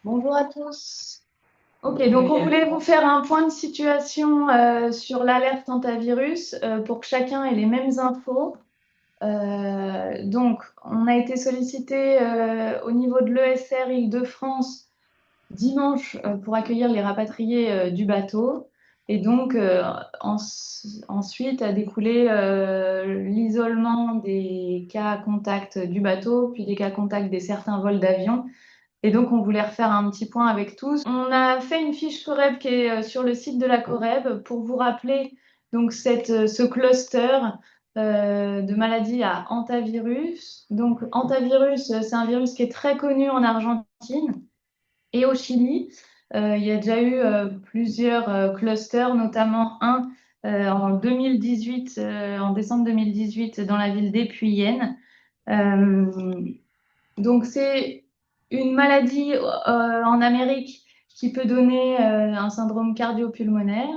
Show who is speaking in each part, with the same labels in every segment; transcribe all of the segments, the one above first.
Speaker 1: Bonjour à tous. Ok, donc on voulait vous faire un point de situation sur l'alerte antivirus pour que chacun ait les mêmes infos. Donc, on a été sollicité au niveau de l'ESR Île-de-France dimanche pour accueillir les rapatriés du bateau. Et donc, ensuite a découlé l'isolement des cas contacts du bateau, puis des cas contacts des certains vols d'avion. Et donc, on voulait refaire un petit point avec tous. On a fait une fiche Coreb qui est sur le site de la Coreb pour vous rappeler donc ce cluster de maladies à hantavirus. Donc, hantavirus, c'est un virus qui est très connu en Argentine et au Chili. Il y a déjà eu plusieurs clusters, notamment un en 2018, en décembre 2018, dans la ville d'Épuyenne. Euh, donc, c'est une maladie en Amérique qui peut donner un syndrome cardio-pulmonaire.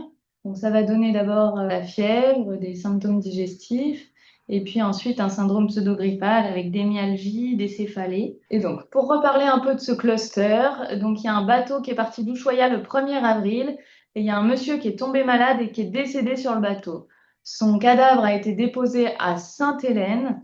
Speaker 1: Donc, ça va donner d'abord la fièvre, des symptômes digestifs, et puis ensuite un syndrome pseudo-grippal avec des myalgies, des céphalées. Et donc, pour reparler un peu de ce cluster, donc il y a un bateau qui est parti d'Ushuaïa le 1er avril, et il y a un monsieur qui est tombé malade et qui est décédé sur le bateau. Son cadavre a été déposé à Sainte-Hélène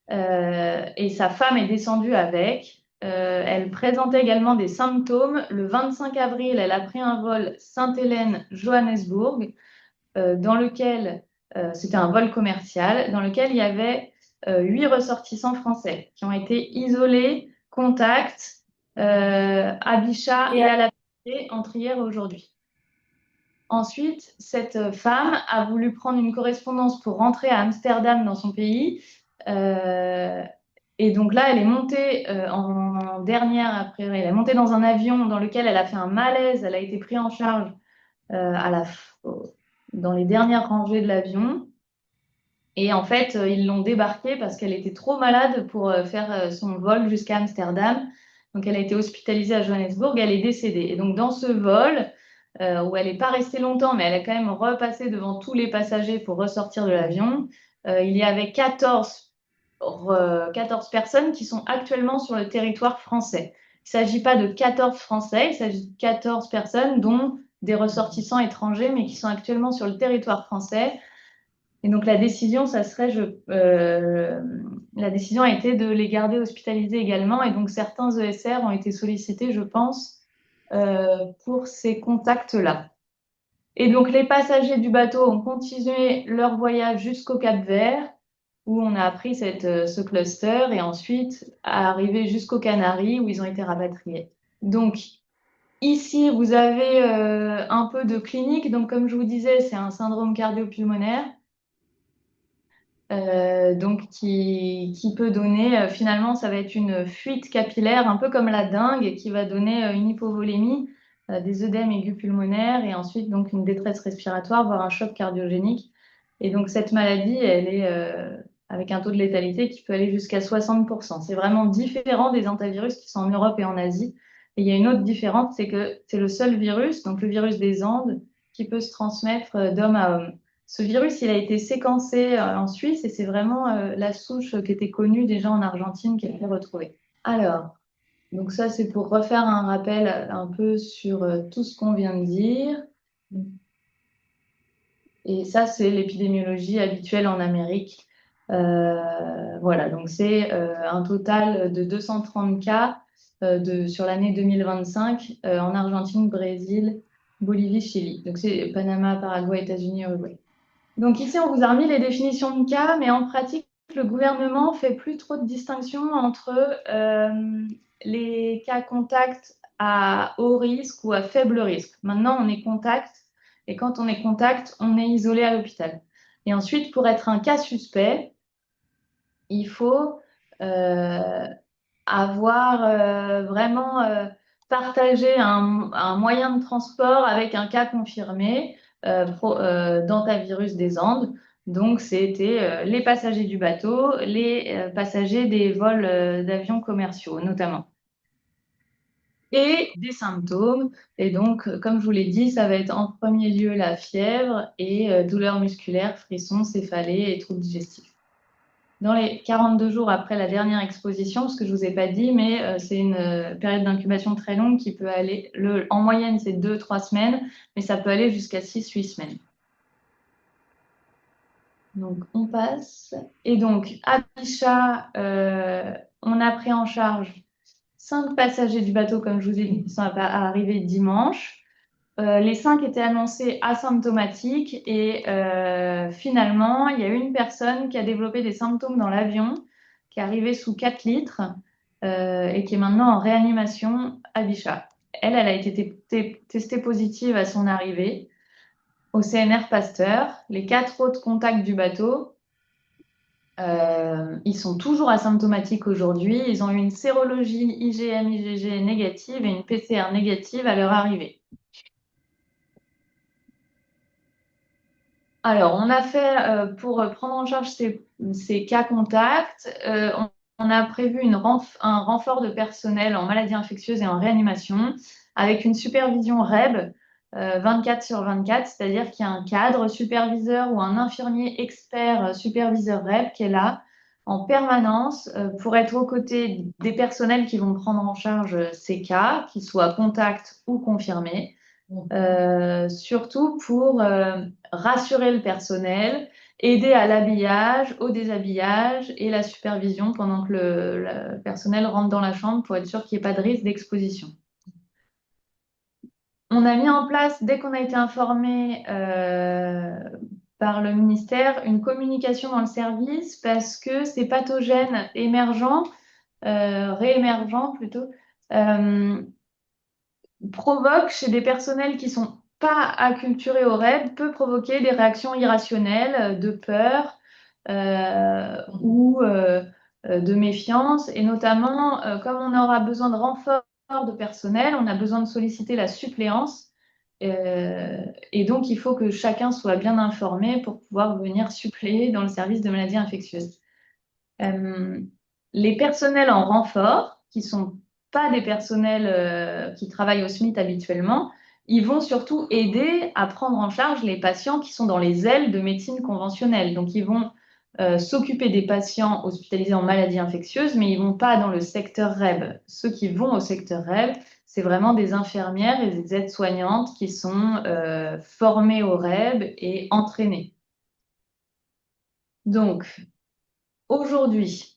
Speaker 1: et sa femme est descendue avec. Elle présentait également des symptômes. Le 25 avril, elle a pris un vol Sainte-Hélène-Johannesburg, dans lequel, c'était un vol commercial, dans lequel il y avait 8 ressortissants français qui ont été isolés, contact, à Bichat et à la Ferté entre hier et aujourd'hui. Ensuite, cette femme a voulu prendre une correspondance pour rentrer à Amsterdam dans son pays. Euh, et donc là, elle est montée en dernière après, elle est montée dans un avion dans lequel elle a fait un malaise. Elle a été prise en charge dans les dernières rangées de l'avion. Et en fait, ils l'ont débarquée parce qu'elle était trop malade pour faire son vol jusqu'à Amsterdam. Donc, elle a été hospitalisée à Johannesburg. Elle est décédée. Et donc, dans ce vol, où elle n'est pas restée longtemps, mais elle a quand même repassé devant tous les passagers pour ressortir de l'avion, il y avait 14 personnes qui sont actuellement sur le territoire français. Il ne s'agit pas de 14 Français, il s'agit de 14 personnes, dont des ressortissants étrangers, mais qui sont actuellement sur le territoire français. Et donc la décision, la décision a été de les garder hospitalisés également. Et donc certains ESR ont été sollicités, je pense, pour ces contacts-là. Et donc les passagers du bateau ont continué leur voyage jusqu'au Cap-Vert, où on a appris ce cluster, et ensuite à arriver jusqu'aux Canaries, où ils ont été rapatriés. Donc ici, vous avez un peu de clinique. Donc comme je vous disais, c'est un syndrome cardio-pulmonaire. Donc qui peut donner, finalement, ça va être une fuite capillaire, un peu comme la dengue, qui va donner une hypovolémie, des œdèmes aigus pulmonaires et ensuite donc une détresse respiratoire, voire un choc cardiogénique. Et donc cette maladie, elle est avec un taux de létalité qui peut aller jusqu'à 60%. C'est vraiment différent des hantavirus qui sont en Europe et en Asie. Et il y a une autre différence, c'est que c'est le seul virus, donc le virus des Andes, qui peut se transmettre d'homme à homme. Ce virus, il a été séquencé en Suisse et c'est vraiment la souche qui était connue déjà en Argentine qui a été retrouvée. Alors, donc ça, c'est pour refaire un rappel un peu sur tout ce qu'on vient de dire. Et ça, c'est l'épidémiologie habituelle en Amérique. Voilà, donc c'est un total de 230 cas sur l'année 2025 en Argentine, Brésil, Bolivie, Chili. Donc c'est Panama, Paraguay, États-Unis, Uruguay. Donc ici, on vous a remis les définitions de cas, mais en pratique, le gouvernement fait plus trop de distinction entre les cas contacts à haut risque ou à faible risque. Maintenant, on est contact, et quand on est contact, on est isolé à l'hôpital. Et ensuite, pour être un cas suspect, il faut euh, avoir vraiment partagé un moyen de transport avec un cas confirmé d'hantavirus des Andes. Donc, c'était les passagers du bateau, les passagers des vols d'avions commerciaux notamment. Et des symptômes. Et donc, comme je vous l'ai dit, ça va être en premier lieu la fièvre et douleurs musculaires, frissons, céphalées et troubles digestifs. dans les 42 jours après la dernière exposition, parce que je ne vous ai pas dit, mais c'est une période d'incubation très longue qui peut aller, en moyenne, c'est 2-3 semaines, mais ça peut aller jusqu'à 6-8 semaines. Donc, on passe. Et donc, à Bichat, on a pris en charge 5 passagers du bateau, comme je vous ai dit, qui sont arrivés dimanche. Les 5 étaient annoncés asymptomatiques et finalement, il y a une personne qui a développé des symptômes dans l'avion, qui est arrivée sous 4 litres et qui est maintenant en réanimation à Bichat. Elle a été testée positive à son arrivée au CNR Pasteur. Les 4 autres contacts du bateau, ils sont toujours asymptomatiques aujourd'hui. Ils ont eu une sérologie IgM-IgG négative et une PCR négative à leur arrivée. Alors, on a fait, pour prendre en charge ces cas contacts, on a prévu un renfort de personnel en maladies infectieuses et en réanimation avec une supervision REB 24/24, c'est-à-dire qu'il y a un cadre superviseur ou un infirmier expert superviseur REB qui est là en permanence pour être aux côtés des personnels qui vont prendre en charge ces cas, qu'ils soient contacts ou confirmés. Surtout pour rassurer le personnel, aider à l'habillage, au déshabillage et la supervision pendant que le personnel rentre dans la chambre pour être sûr qu'il n'y ait pas de risque d'exposition. On a mis en place, dès qu'on a été informé par le ministère, une communication dans le service parce que ces pathogènes émergents, réémergents plutôt, provoque chez des personnels qui sont pas acculturés au REB, peut provoquer des réactions irrationnelles de peur ou de méfiance. Et notamment, comme on aura besoin de renfort de personnel, on a besoin de solliciter la suppléance. Et donc, il faut que chacun soit bien informé pour pouvoir venir suppléer dans le service de maladies infectieuses. Euh, les personnels en renfort, qui sont pas des personnels qui travaillent au SMIC habituellement, ils vont surtout aider à prendre en charge les patients qui sont dans les ailes de médecine conventionnelle. Donc, ils vont s'occuper des patients hospitalisés en maladies infectieuses, mais ils vont pas dans le secteur REB. Ceux qui vont au secteur REB, c'est vraiment des infirmières et des aides-soignantes qui sont formées au REB et entraînées. Donc, aujourd'hui,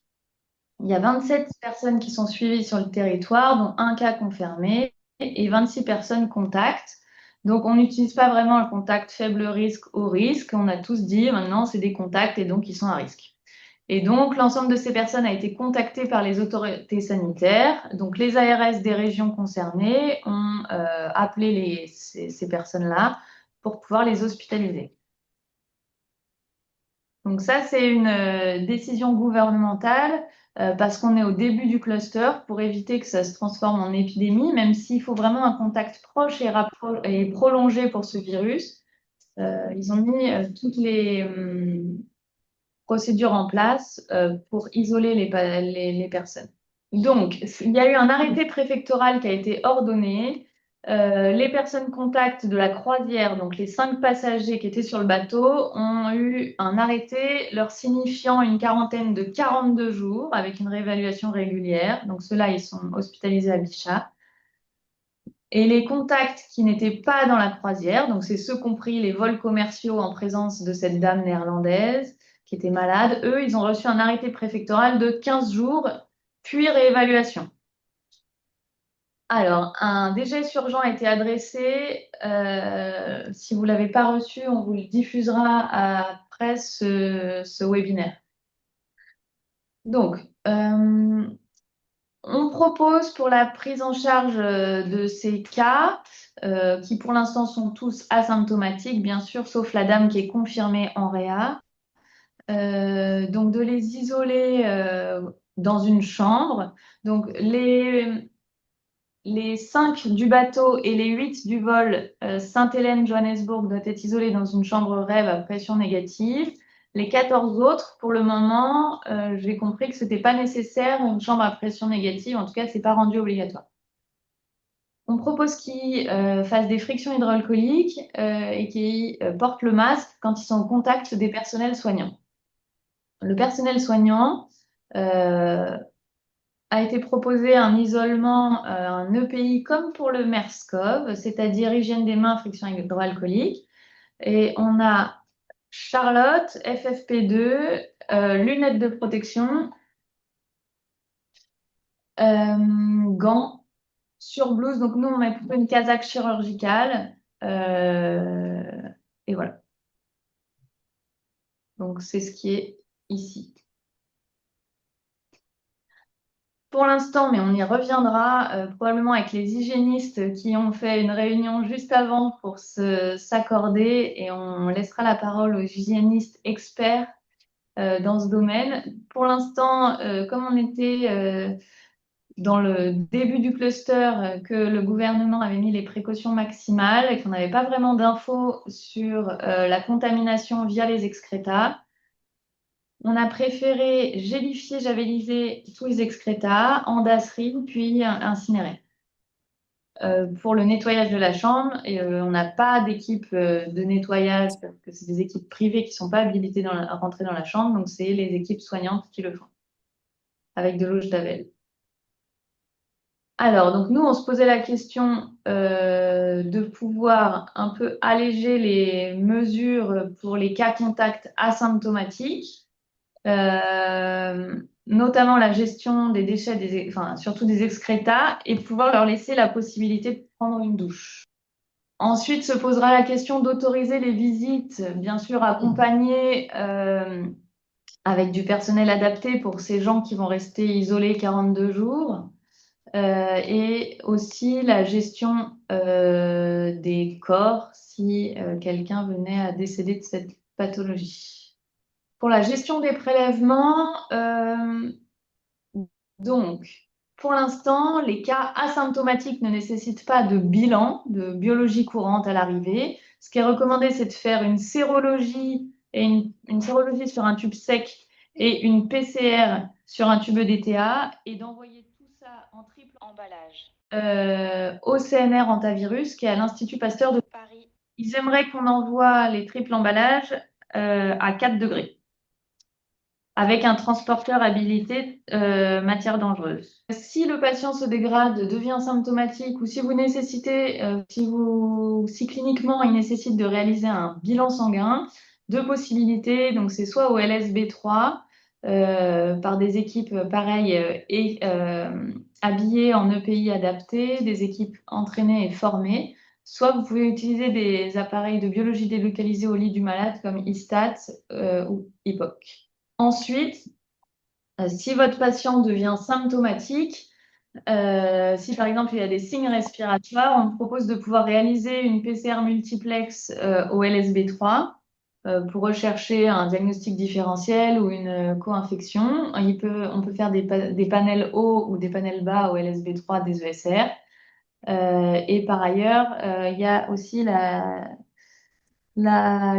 Speaker 1: il y a 27 personnes qui sont suivies sur le territoire, dont un cas confirmé et 26 personnes contacts. Donc, on n'utilise pas vraiment le contact faible risque au risque. On a tous dit maintenant, c'est des contacts et donc ils sont à risque. Et donc, l'ensemble de ces personnes a été contacté par les autorités sanitaires. Donc, les ARS des régions concernées ont appelé ces personnes-là pour pouvoir les hospitaliser. Donc ça, c'est une décision gouvernementale parce qu'on est au début du cluster pour éviter que ça se transforme en épidémie, même s'il faut vraiment un contact proche et prolongé pour ce virus. Ils ont mis toutes les procédures en place pour isoler les personnes. Donc, il y a eu un arrêté préfectoral qui a été ordonné. Les personnes contacts de la croisière, donc les 5 passagers qui étaient sur le bateau, ont eu un arrêté leur signifiant une quarantaine de 42 jours avec une réévaluation régulière. Donc ceux-là, ils sont hospitalisés à Bichat. Et les contacts qui n'étaient pas dans la croisière, donc c'est ceux compris les vols commerciaux en présence de cette dame néerlandaise qui était malade, eux, ils ont reçu un arrêté préfectoral de 15 jours, puis réévaluation. Alors, un DGS urgent a été adressé. Si vous ne l'avez pas reçu, on vous le diffusera après ce webinaire. Donc, on propose pour la prise en charge de ces cas, qui pour l'instant sont tous asymptomatiques, bien sûr, sauf la dame qui est confirmée en réa, donc de les isoler dans une chambre. Donc, les 5 du bateau et les 8 du vol Sainte-Hélène-Johannesburg doivent être isolés dans une chambre REB à pression négative. Les 14 autres, pour le moment, j'ai compris que ce n'était pas nécessaire, une chambre à pression négative. En tout cas, ce n'est pas rendu obligatoire. On propose qu'ils fassent des frictions hydroalcooliques et qu'ils portent le masque quand ils sont au contact des personnels soignants. le personnel soignant a été proposé un isolement, un EPI comme pour le MERS-CoV, c'est-à-dire hygiène des mains, friction hydroalcoolique. Et on a Charlotte, FFP2, lunettes de protection, gants, surblouse. Donc nous, on met plutôt une casaque chirurgicale. Et voilà. Donc c'est ce qui est ici. Pour l'instant, mais on y reviendra probablement avec les hygiénistes qui ont fait une réunion juste avant pour s'accorder et on laissera la parole aux hygiénistes experts dans ce domaine. Pour l'instant, comme on était dans le début du cluster, que le gouvernement avait mis les précautions maximales et qu'on n'avait pas vraiment d'infos sur la contamination via les excrétas, on a préféré gélifier, javéliser tous les excrétas en dasserie, puis incinérer. Pour le nettoyage de la chambre, et, on n'a pas d'équipe de nettoyage parce que c'est des équipes privées qui ne sont pas habilitées à rentrer dans la chambre, donc c'est les équipes soignantes qui le font avec de l'eau Javel. Alors, donc nous, on se posait la question de pouvoir un peu alléger les mesures pour les cas contacts asymptomatiques. Notamment la gestion des déchets, enfin, surtout des excrétas, et de pouvoir leur laisser la possibilité de prendre une douche. Ensuite se posera la question d'autoriser les visites, bien sûr accompagnées avec du personnel adapté pour ces gens qui vont rester isolés 42 jours, et aussi la gestion des corps si quelqu'un venait à décéder de cette pathologie. Pour la gestion des prélèvements, donc, pour l'instant, les cas asymptomatiques ne nécessitent pas de bilan de biologie courante à l'arrivée. Ce qui est recommandé, c'est de faire une sérologie et une sérologie sur un tube sec et une PCR sur un tube DTA et d'envoyer tout ça en triple emballage au CNR antivirus qui est à l'Institut Pasteur de Paris. Ils aimeraient qu'on envoie les triples emballages à 4 degrés avec un transporteur habilité matière dangereuse. Si le patient se dégrade, devient symptomatique ou si vous nécessitez, si cliniquement il nécessite de réaliser un bilan sanguin, deux possibilités, donc c'est soit au LSB3 par des équipes pareilles et habillées en EPI adapté, des équipes entraînées et formées, soit vous pouvez utiliser des appareils de biologie délocalisée au lit du malade comme ISTAT ou IPOC. Ensuite, si votre patient devient symptomatique, si par exemple il y a des signes respiratoires, on propose de pouvoir réaliser une PCR multiplex au LSB3 pour rechercher un diagnostic différentiel ou une co-infection. On peut faire des panels hauts ou des panels bas au LSB3 des ESR. Et par ailleurs, il y a aussi la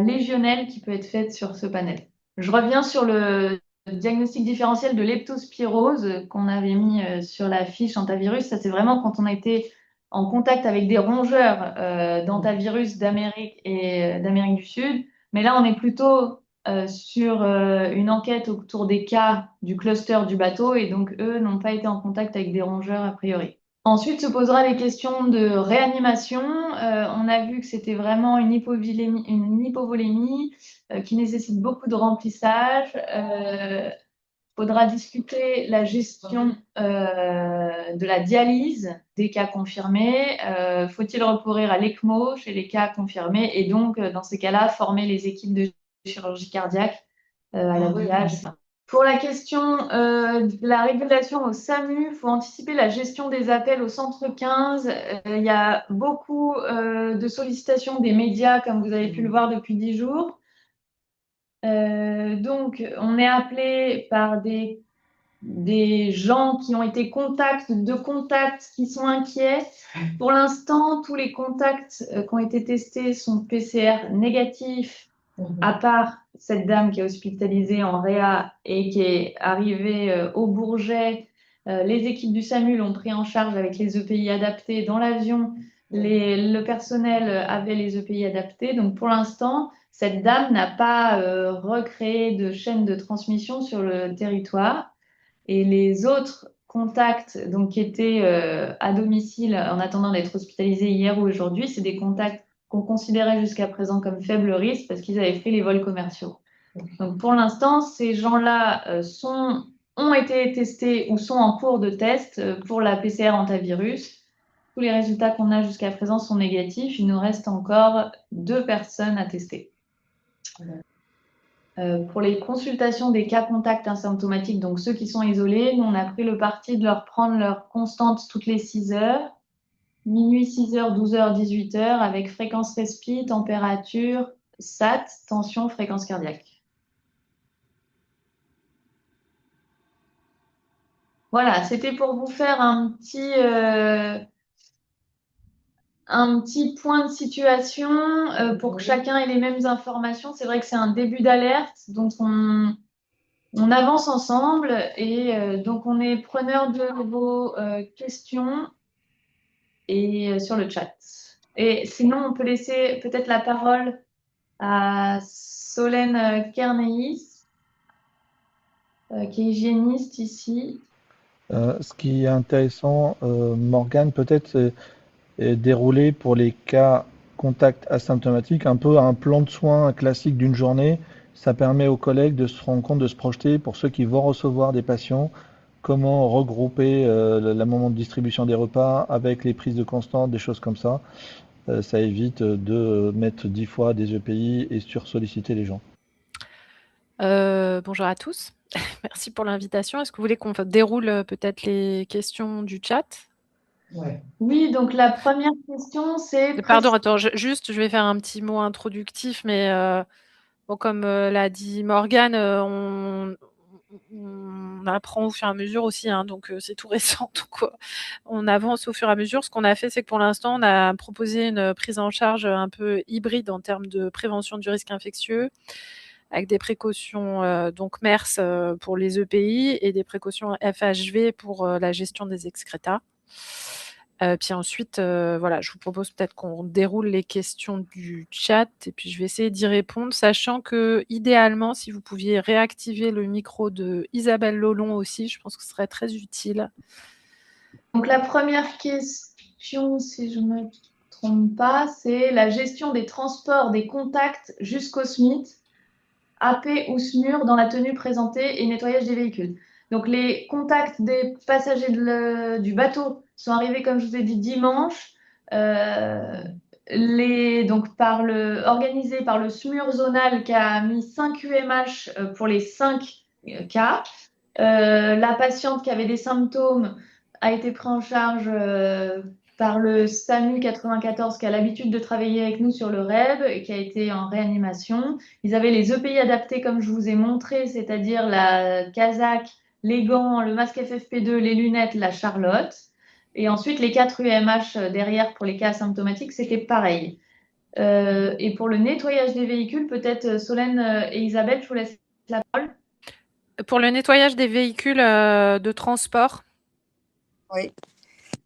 Speaker 1: légionnelle qui peut être faite sur ce panel. Je reviens sur le diagnostic différentiel de leptospirose qu'on avait mis sur la fiche antivirus. Ça, c'est vraiment quand on a été en contact avec des rongeurs d'antivirus d'Amérique et d'Amérique du Sud. Mais là, on est plutôt sur une enquête autour des cas du cluster du bateau et donc eux n'ont pas été en contact avec des rongeurs a priori. Ensuite se posera les questions de réanimation. On a vu que c'était vraiment une hypovolémie qui nécessite beaucoup de remplissage. Faudra discuter la gestion de la dialyse des cas confirmés. Faut-il recourir à l'ECMO chez les cas confirmés et donc, dans ces cas-là, former les équipes de chirurgie cardiaque à l'habillage. Pour la question de la régulation au SAMU, il faut anticiper la gestion des appels au centre 15. Il y a beaucoup de sollicitations des médias, comme vous avez pu le voir depuis 10 jours. Donc, on est appelé par des gens qui ont été de contacts qui sont inquiets. Pour l'instant, tous les contacts qui ont été testés sont PCR négatifs, à part cette dame qui est hospitalisée en Réa et qui est arrivée au Bourget. Les équipes du SAMU l'ont pris en charge avec les EPI adaptés dans l'avion. Le personnel avait les EPI adaptés. Donc pour l'instant, cette dame n'a pas recréé de chaîne de transmission sur le territoire. Et les autres contacts donc, qui étaient à domicile en attendant d'être hospitalisés hier ou aujourd'hui, c'est des contacts qu'on considérait jusqu'à présent comme faible risque parce qu'ils avaient fait les vols commerciaux. Donc pour l'instant, ces gens-là ont été testés ou sont en cours de test pour la PCR antivirus. Tous les résultats qu'on a jusqu'à présent sont négatifs. Il nous reste encore 2 personnes à tester. Pour les consultations des cas contacts asymptomatiques, donc ceux qui sont isolés, nous, on a pris le parti de leur prendre leur constante toutes les 6 heures, minuit, 6 heures, 12 heures, 18 heures, avec fréquence respi, température, SAT, tension, fréquence cardiaque. Voilà, c'était pour vous faire un petit point de situation pour que chacun ait les mêmes informations. C'est vrai que c'est un début d'alerte, donc on avance ensemble et donc on est preneur de vos questions et sur le chat. Et sinon, on peut laisser peut-être la parole à Solène Kernéis, qui est hygiéniste ici.
Speaker 2: Ce qui est intéressant, Morgane, peut-être, c'est dérouler pour les cas contacts asymptomatiques un peu un plan de soins classique d'une journée. Ça permet aux collègues de se rendre compte, de se projeter pour ceux qui vont recevoir des patients, comment regrouper le moment de distribution des repas avec les prises de constante, des choses comme ça. Ça évite de mettre 10 fois des EPI et sursolliciter les gens.
Speaker 3: Bonjour à tous. Merci pour l'invitation. Est-ce que vous voulez qu'on déroule peut-être les questions du chat?
Speaker 1: Oui, donc la première question, c'est...
Speaker 3: Pardon, attends, je vais faire un petit mot introductif, mais bon, comme l'a dit Morgane, on apprend au fur et à mesure aussi, hein, donc c'est tout récent. Donc, on avance au fur et à mesure. Ce qu'on a fait, c'est que pour l'instant, on a proposé une prise en charge un peu hybride en termes de prévention du risque infectieux, avec des précautions donc MERS pour les EPI et des précautions FHV pour la gestion des excrétas. Puis ensuite, voilà, je vous propose peut-être qu'on déroule les questions du chat et puis je vais essayer d'y répondre, sachant que idéalement, si vous pouviez réactiver le micro de Isabelle Lolon aussi, je pense que ce serait très utile.
Speaker 1: Donc la première question, si je ne me trompe pas, c'est la gestion des transports des contacts jusqu'au SMIT, AP ou SMUR dans la tenue présentée et nettoyage des véhicules. Donc les contacts des passagers du bateau sont arrivés, comme je vous ai dit, dimanche, donc organisés par le SMUR zonal qui a mis 5 UMH pour les 5 cas. La patiente qui avait des symptômes a été prise en charge par le SAMU 94 qui a l'habitude de travailler avec nous sur le REB et qui a été en réanimation. Ils avaient les EPI adaptés comme je vous ai montré, c'est-à-dire la casaque, les gants, le masque FFP2, les lunettes, la Charlotte. Et ensuite, les 4 UMH derrière pour les cas asymptomatiques, c'était pareil. Et pour le nettoyage des véhicules, peut-être Solène et Isabelle, je vous laisse la parole.
Speaker 3: Pour le nettoyage des véhicules de transport.
Speaker 4: Oui.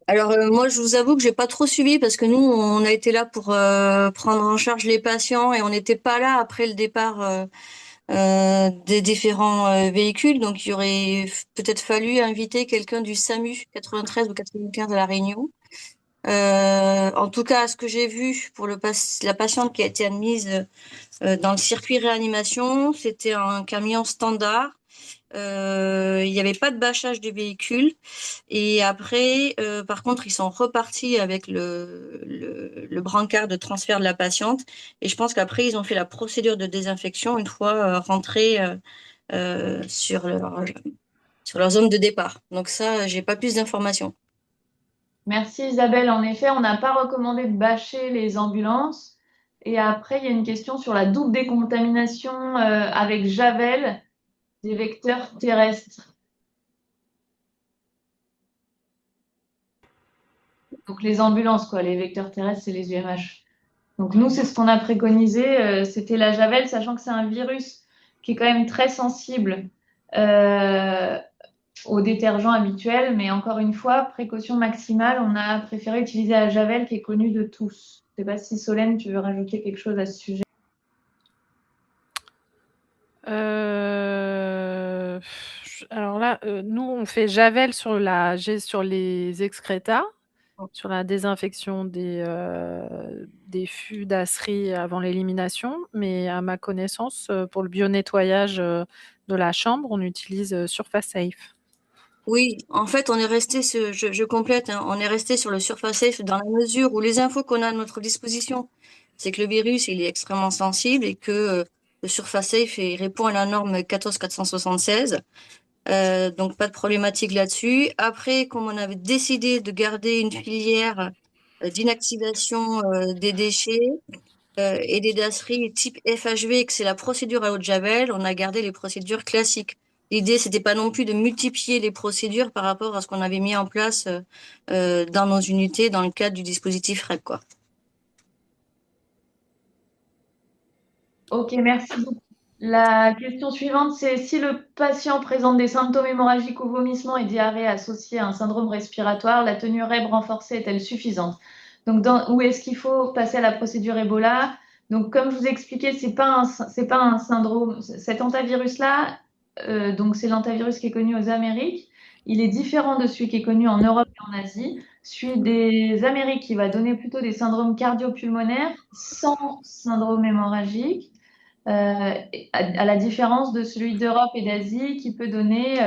Speaker 4: Alors moi, je vous avoue que j'ai pas trop suivi parce que nous, on a été là pour prendre en charge les patients et on n'était pas là après le départ des différents véhicules. Donc il y aurait peut-être fallu inviter quelqu'un du SAMU 93 ou 95 à La Réunion. En tout cas, ce que j'ai vu pour la patiente qui a été admise dans le circuit réanimation, c'était un camion standard. Il n'y avait pas de bâchage du véhicule. Et après, par contre, ils sont repartis avec le brancard de transfert de la patiente. Et je pense qu'après, ils ont fait la procédure de désinfection une fois rentrés sur leur zone de départ. Donc ça, j'ai pas plus d'informations.
Speaker 1: Merci Isabelle. En effet, on n'a pas recommandé de bâcher les ambulances. Et après, il y a une question sur la double décontamination avec Javel des vecteurs terrestres. Donc les ambulances, quoi, les vecteurs terrestres, c'est les UMH. Donc nous, c'est ce qu'on a préconisé. C'était la Javel, sachant que c'est un virus qui est quand même très sensible aux détergents habituels. Mais encore une fois, précaution maximale, on a préféré utiliser la Javel qui est connue de tous. Je ne sais pas si Solène, tu veux rajouter quelque chose à ce sujet.
Speaker 3: là, nous, on fait javel sur les excrétas, sur la désinfection des fûts d'asserie avant l'élimination. Mais à ma connaissance, pour le bio-nettoyage de la chambre, on utilise Surface Safe.
Speaker 4: Oui, en fait, on est resté, je complète, hein, on est resté sur le Surface Safe dans la mesure où les infos qu'on a à notre disposition, c'est que le virus, il est extrêmement sensible et que le Surface Safe il répond à la norme 14476. Donc, pas de problématique là-dessus. Après, comme on avait décidé de garder une filière d'inactivation des déchets et des dasseries type FHV, et que c'est la procédure à eau de Javel, on a gardé les procédures classiques. L'idée, c'était pas non plus de multiplier les procédures par rapport à ce qu'on avait mis en place dans nos unités dans le cadre du dispositif REP, quoi.
Speaker 1: Ok, merci beaucoup. La question suivante, c'est si le patient présente des symptômes hémorragiques ou vomissements et diarrhée associés à un syndrome respiratoire, la tenue REB renforcée est-elle suffisante? Donc, où est-ce qu'il faut passer à la procédure Ebola? Donc, comme je vous ai expliqué, c'est pas un syndrome. Cet hantavirus-là, donc c'est l'hantavirus qui est connu aux Amériques. Il est différent de celui qui est connu en Europe et en Asie. Celui des Amériques, qui va donner plutôt des syndromes cardio-pulmonaires sans syndrome hémorragique, à la différence de celui d'Europe et d'Asie qui peut donner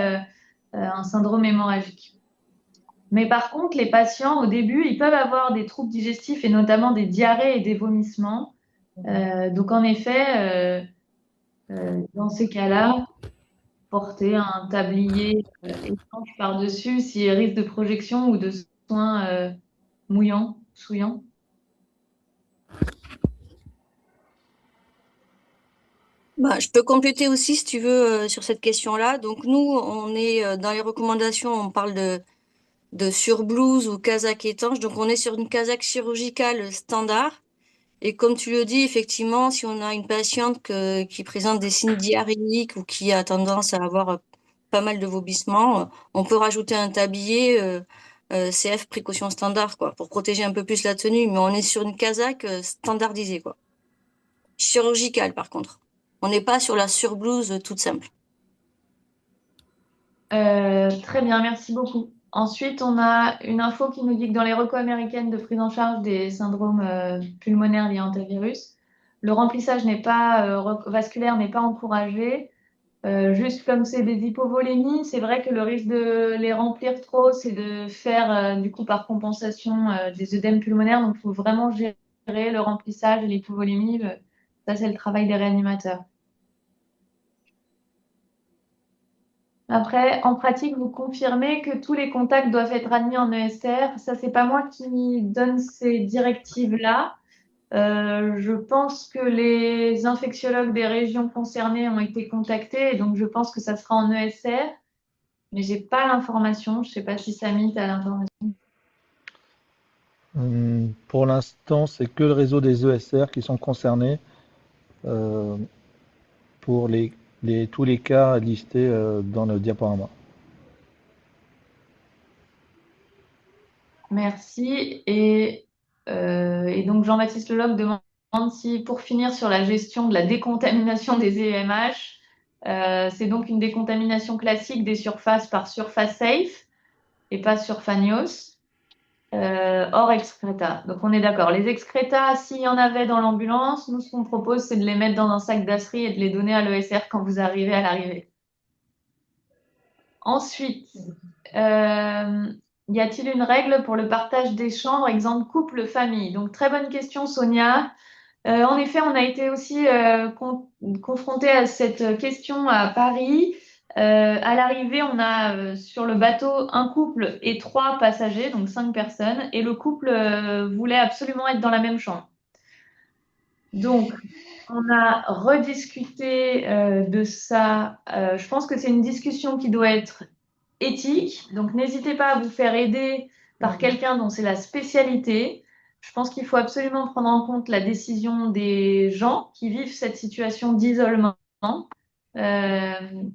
Speaker 1: un syndrome hémorragique. Mais par contre, les patients, au début, ils peuvent avoir des troubles digestifs et notamment des diarrhées et des vomissements. Donc, en effet, dans ces cas-là, porter un tablier étanche par-dessus s'il risque de projection ou de soins mouillants, souillants.
Speaker 4: Bah, je peux compléter aussi, si tu veux, sur cette question-là. Donc, nous, on est dans les recommandations, on parle de surblouse ou casaque étanche. Donc, on est sur une casaque chirurgicale standard. Et comme tu le dis, effectivement, si on a une patiente qui présente des signes diarrhéiques ou qui a tendance à avoir pas mal de vomissements, on peut rajouter un tablier CF précaution standard, quoi, pour protéger un peu plus la tenue. Mais on est sur une casaque standardisée, quoi. Chirurgicale, par contre. On n'est pas sur la surblouse toute simple.
Speaker 1: Très bien, merci beaucoup. Ensuite, on a une info qui nous dit que dans les recos américaines de prise en charge des syndromes pulmonaires liés à hantavirus, le remplissage vasculaire n'est pas encouragé. Juste comme c'est des hypovolémies, c'est vrai que le risque de les remplir trop, c'est de faire du coup par compensation des œdèmes pulmonaires. Donc, il faut vraiment gérer le remplissage et l'hypovolémie. Ça, c'est le travail des réanimateurs. Après, en pratique, vous confirmez que tous les contacts doivent être admis en ESR. Ça, c'est pas moi qui donne ces directives-là. Je pense que les infectiologues des régions concernées ont été contactés, et donc je pense que ça sera en ESR, mais j'ai pas l'information. Je sais pas si Samy a l'information.
Speaker 2: Pour l'instant, c'est que le réseau des ESR qui sont concernés euh, pour tous les cas listés dans le diaporama.
Speaker 1: Merci. Et donc Jean-Baptiste Leloc demande si, pour finir sur la gestion de la décontamination des EMH, c'est donc une décontamination classique des surfaces par Surface Safe et pas Surfanios, hors excréta. Donc on est d'accord. Les excrétas, s'il y en avait dans l'ambulance, nous ce qu'on propose, c'est de les mettre dans un sac d'asserie et de les donner à l'ESR quand vous arrivez à l'arrivée. Ensuite, y a-t-il une règle pour le partage des chambres, exemple couple-famille? Donc, très bonne question, Sonia. En effet, on a été aussi confronté à cette question à Paris. À l'arrivée, on a sur le bateau un couple et 3 passagers, donc 5 personnes, et le couple voulait absolument être dans la même chambre. Donc, on a rediscuté de ça. Je pense que c'est une discussion qui doit être éthique. Donc, n'hésitez pas à vous faire aider par quelqu'un dont c'est la spécialité. Je pense qu'il faut absolument prendre en compte la décision des gens qui vivent cette situation d'isolement,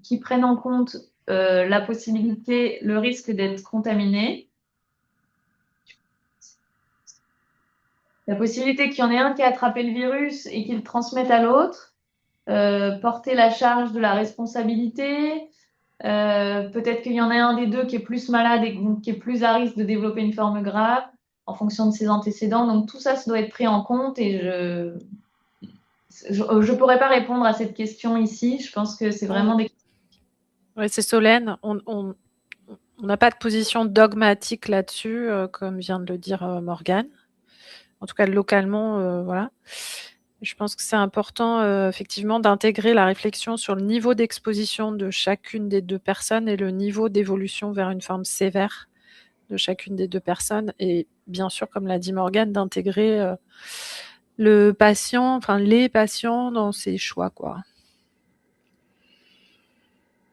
Speaker 1: qui prennent en compte la possibilité, le risque d'être contaminé, la possibilité qu'il y en ait un qui a attrapé le virus et qu'il le transmette à l'autre, porter la charge de la responsabilité. Peut-être qu'il y en a un des deux qui est plus malade et donc qui est plus à risque de développer une forme grave en fonction de ses antécédents. Donc tout ça, ça doit être pris en compte et je pourrais pas répondre à cette question ici. Je pense que c'est vraiment des...
Speaker 3: Ouais, c'est Solène. On n'a pas de position dogmatique là-dessus, comme vient de le dire Morgane. En tout cas, localement, voilà. Je pense que c'est important, effectivement, d'intégrer la réflexion sur le niveau d'exposition de chacune des deux personnes et le niveau d'évolution vers une forme sévère de chacune des deux personnes. Et bien sûr, comme l'a dit Morgane, d'intégrer le patient, enfin les patients dans ses choix, quoi.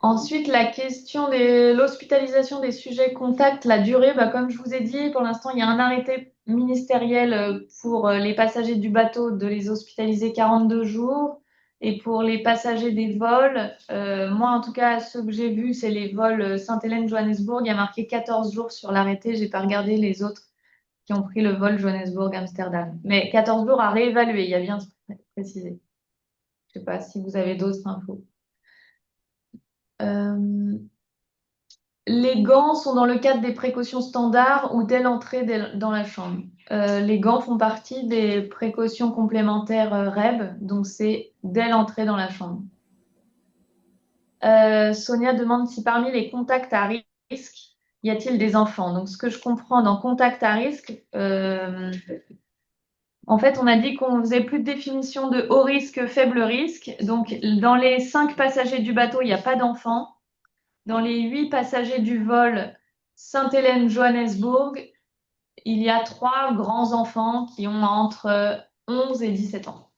Speaker 1: Ensuite, la question de l'hospitalisation des sujets contacts, la durée, bah, comme je vous ai dit, pour l'instant, il y a un arrêté ministériel pour les passagers du bateau de les hospitaliser 42 jours. Et pour les passagers des vols, moi en tout cas, ceux que j'ai vus, c'est les vols Sainte-Hélène-Johannesburg. Il y a marqué 14 jours sur l'arrêté. J'ai pas regardé les autres qui ont pris le vol Johannesburg-Amsterdam. Mais 14 jours à réévaluer, il y a bien précisé. Je sais pas si vous avez d'autres infos. Euh, Les gants sont dans le cadre des précautions standards ou dès l'entrée dans la chambre. Les gants font partie des précautions complémentaires REB, donc c'est dès l'entrée dans la chambre. Sonia demande si parmi les contacts à risque, y a-t-il des enfants? Donc ce que je comprends dans contact à risque, en fait, on a dit qu'on faisait plus de définition de haut risque, faible risque. Donc dans les 5 passagers du bateau, il n'y a pas d'enfants. Dans les 8 passagers du vol Sainte-Hélène-Johannesburg, il y a 3 grands enfants qui ont entre 11 et 17 ans.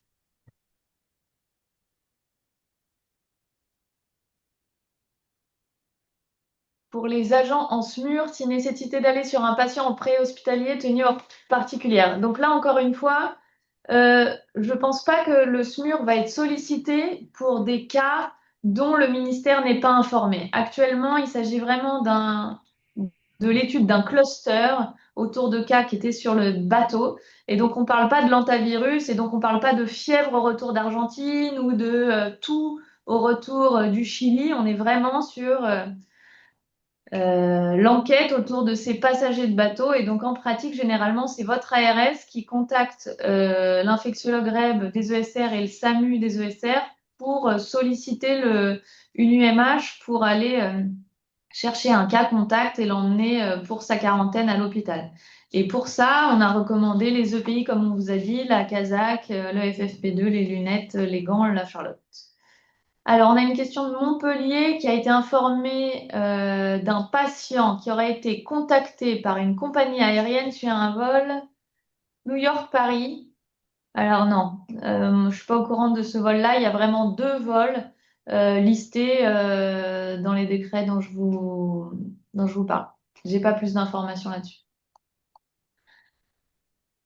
Speaker 1: Pour les agents en SMUR, si nécessité d'aller sur un patient en préhospitalier tenu hors particulière. Donc là, encore une fois, je ne pense pas que le SMUR va être sollicité pour des cas dont le ministère n'est pas informé. Actuellement, il s'agit vraiment de l'étude d'un cluster autour de cas qui étaient sur le bateau. Et donc, on ne parle pas de l'antavirus et donc on ne parle pas de fièvre au retour d'Argentine ou de tout au retour du Chili. On est vraiment sur l'enquête autour de ces passagers de bateau. Et donc, en pratique, généralement, c'est votre ARS qui contacte l'infectiologue REB des ESR et le SAMU des ESR pour solliciter une UMH pour aller chercher un cas contact et l'emmener pour sa quarantaine à l'hôpital. Et pour ça, on a recommandé les EPI, comme on vous a dit, la Kazakh, le FFP2, les lunettes, les gants, la Charlotte. Alors, on a une question de Montpellier qui a été informé d'un patient qui aurait été contacté par une compagnie aérienne sur un vol New York-Paris. Alors non, je ne suis pas au courant de ce vol-là. Il y a vraiment 2 vols listés dans les décrets dont je vous parle. J'ai pas plus d'informations là-dessus.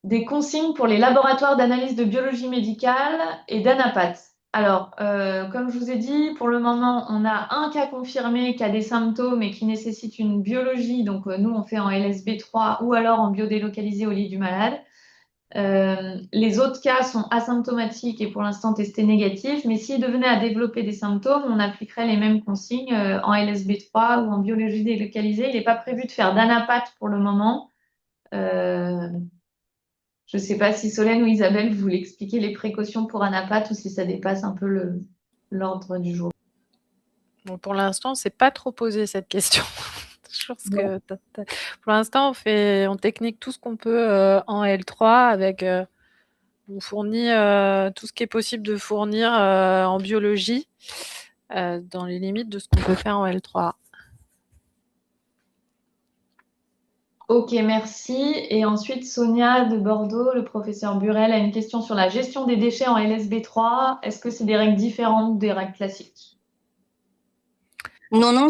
Speaker 1: Des consignes pour les laboratoires d'analyse de biologie médicale et d'anapat. Alors, comme je vous ai dit, pour le moment, on a un cas confirmé qui a des symptômes et qui nécessite une biologie. Donc, nous, on fait en LSB3 ou alors en biodélocalisé au lit du malade. Les autres cas sont asymptomatiques et pour l'instant testés négatifs, mais s'ils devenaient à développer des symptômes, on appliquerait les mêmes consignes en LSB3 ou en biologie délocalisée. Il n'est pas prévu de faire d'anapat pour le moment. Je ne sais pas si Solène ou Isabelle voulaient expliquer les précautions pour anapat ou si ça dépasse un peu l'ordre du jour.
Speaker 3: Bon, pour l'instant, c'est pas trop posé cette question. Je pense que pour l'instant, on technique tout ce qu'on peut en L3 avec on fournit tout ce qui est possible de fournir en biologie dans les limites de ce qu'on peut faire en L3.
Speaker 1: Ok, merci. Et ensuite, Sonia de Bordeaux, le professeur Burel, a une question sur la gestion des déchets en LSB3. Est-ce que c'est des règles différentes des règles classiques?
Speaker 4: Non, non,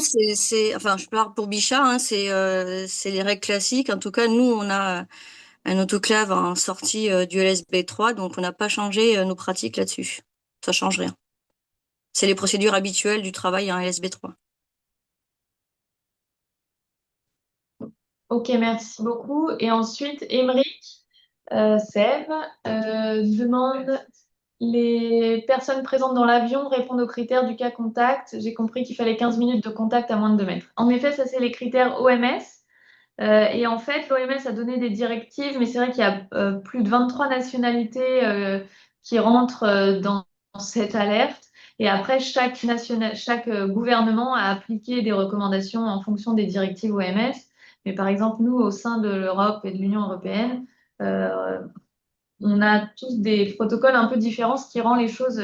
Speaker 4: enfin, je parle pour Bichat, hein, c'est les règles classiques. En tout cas, nous, on a un autoclave en sortie du LSB3, donc on n'a pas changé nos pratiques là-dessus. Ça change rien. C'est les procédures habituelles du travail en LSB3.
Speaker 1: Ok, merci beaucoup. Et ensuite, Émeric Sèvres demande Les personnes présentes dans l'avion répondent aux critères du cas contact. J'ai compris qu'il fallait 15 minutes de contact à moins de 2 mètres. En effet, ça, c'est les critères OMS. Et en fait, l'OMS a donné des directives, mais c'est vrai qu'il y a plus de 23 nationalités qui rentrent dans cette alerte. Et après, chaque gouvernement a appliqué des recommandations en fonction des directives OMS. Mais par exemple, nous, au sein de l'Europe et de l'Union européenne, euh, on a tous des protocoles un peu différents, ce qui rend les choses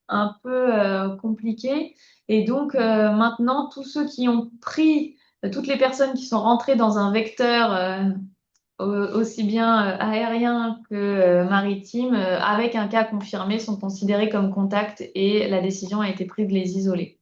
Speaker 1: un peu compliquées. Et donc, maintenant, tous ceux qui ont pris, toutes les personnes qui sont rentrées dans un vecteur aussi bien aérien que maritime, avec un cas confirmé, sont considérés comme contacts et la décision a été prise de les isoler.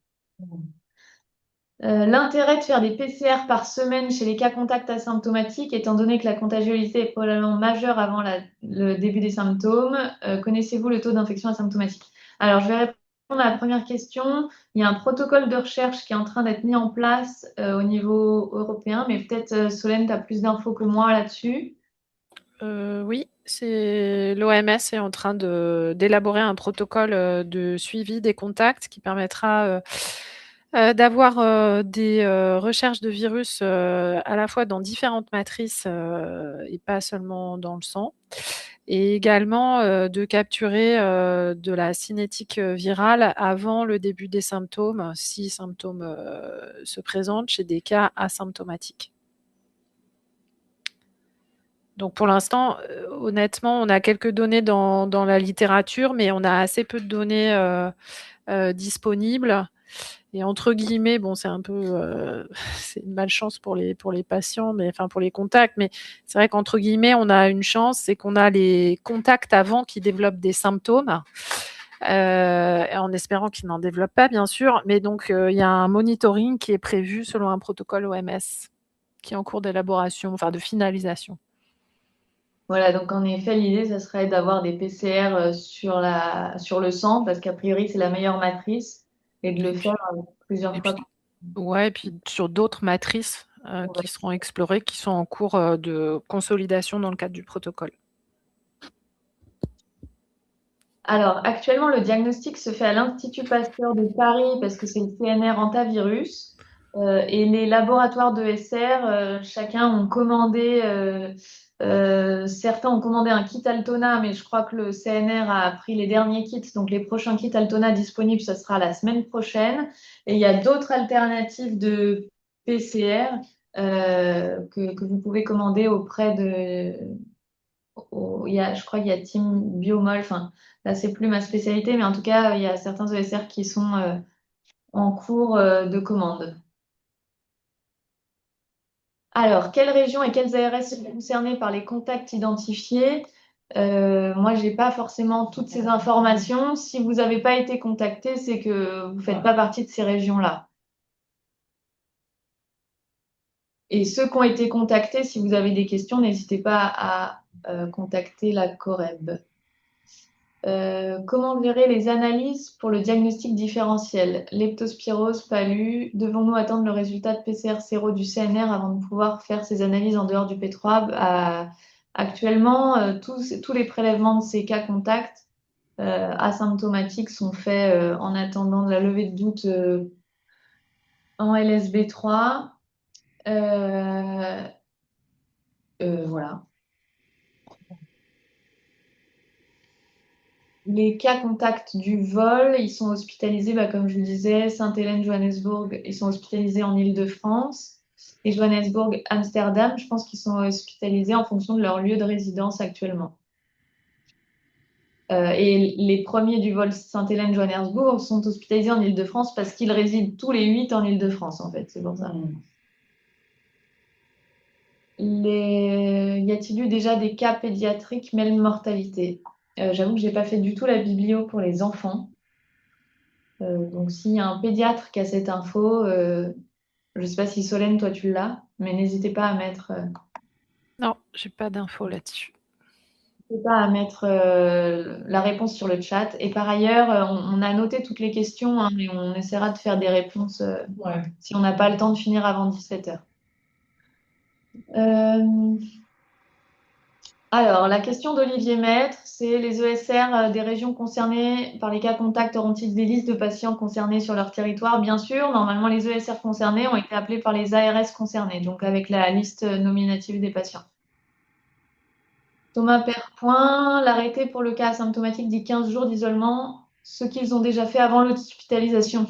Speaker 1: L'intérêt de faire des PCR par semaine chez les cas contacts asymptomatiques, étant donné que la contagiosité est probablement majeure avant le début des symptômes, connaissez-vous le taux d'infection asymptomatique? Alors, je vais répondre à la première question. Il y a un protocole de recherche qui est en train d'être mis en place au niveau européen, mais peut-être Solène, tu as plus d'infos que moi là-dessus.
Speaker 3: Oui, c'est l'OMS est en train d'élaborer un protocole de suivi des contacts qui permettra d'avoir des recherches de virus à la fois dans différentes matrices et pas seulement dans le sang, et également de capturer de la cinétique virale avant le début des symptômes, si symptômes se présentent chez des cas asymptomatiques. Donc pour l'instant, honnêtement, on a quelques données dans la littérature, mais on a assez peu de données disponibles. Et entre guillemets, bon, c'est un peu, c'est une malchance pour les patients, mais enfin pour les contacts, mais c'est vrai qu'entre guillemets, on a une chance, c'est qu'on a les contacts avant qui développent des symptômes, en espérant qu'ils n'en développent pas, bien sûr. Mais donc, il y a un monitoring qui est prévu selon un protocole OMS qui est en cours d'élaboration, enfin de finalisation.
Speaker 1: Voilà, donc en effet, l'idée, ça serait d'avoir des PCR sur le sang, parce qu'a priori, c'est la meilleure matrice, et de le
Speaker 3: Et
Speaker 1: faire
Speaker 3: puis,
Speaker 1: plusieurs
Speaker 3: et
Speaker 1: fois.
Speaker 3: puis ouais, et puis sur d'autres matrices qui seront explorées, qui sont en cours de consolidation dans le cadre du protocole.
Speaker 1: Alors, actuellement, le diagnostic se fait à l'Institut Pasteur de Paris parce que c'est le CNR antivirus. Et les laboratoires de SR, chacun ont commandé, certains ont commandé un kit Altona, mais je crois que le CNR a pris les derniers kits. Donc, les prochains kits Altona disponibles, ce sera la semaine prochaine. Et il y a d'autres alternatives de PCR que vous pouvez commander auprès de, je crois qu'il y a Team Biomol, enfin, là, c'est plus ma spécialité, mais en tout cas, il y a certains ESR qui sont en cours de commande. Alors, quelles régions et quelles ARS sont concernées par les contacts identifiés? Moi, je n'ai pas forcément toutes ces informations. Si vous n'avez pas été contacté, c'est que vous ne faites pas partie de ces régions-là. Et ceux qui ont été contactés, si vous avez des questions, n'hésitez pas à contacter la Coreb. Comment verraient les analyses pour le diagnostic différentiel? Leptospirose, palu. Devons-nous attendre le résultat de PCR séro du CNR avant de pouvoir faire ces analyses en dehors du P3? Actuellement, tous les prélèvements de ces cas contacts asymptomatiques sont faits en attendant de la levée de doute en LSB3. Voilà. Les cas contacts du vol, ils sont hospitalisés, comme je vous le disais, Sainte-Hélène, Johannesburg, ils sont hospitalisés en Île-de-France. Et Johannesburg, Amsterdam, je pense qu'ils sont hospitalisés en fonction de leur lieu de résidence actuellement. Et les premiers du vol Sainte-Hélène-Johannesburg sont hospitalisés en Île-de-France parce qu'ils résident tous les 8 en Île-de-France, en fait. C'est pour ça. Y a-t-il eu déjà des cas pédiatriques même mortalité? J'avoue que je n'ai pas fait du tout la biblio pour les enfants. Donc, s'il y a un pédiatre qui a cette info, je ne sais pas si Solène, toi, tu l'as, mais n'hésitez pas à mettre,
Speaker 3: Non, j'ai pas d'infos là-dessus.
Speaker 1: la réponse sur le chat. Et par ailleurs, on a noté toutes les questions, hein, mais on essaiera de faire des réponses si on n'a pas le temps de finir avant 17 h. Alors, la question d'Olivier Maître, c'est les ESR des régions concernées par les cas contacts auront-ils des listes de patients concernés sur leur territoire? Bien sûr, normalement, les ESR concernés ont été appelés par les ARS concernés, donc avec la liste nominative des patients. Thomas Perpoint, l'arrêté pour le cas asymptomatique dit 15 jours d'isolement, ce qu'ils ont déjà fait avant l'hospitalisation.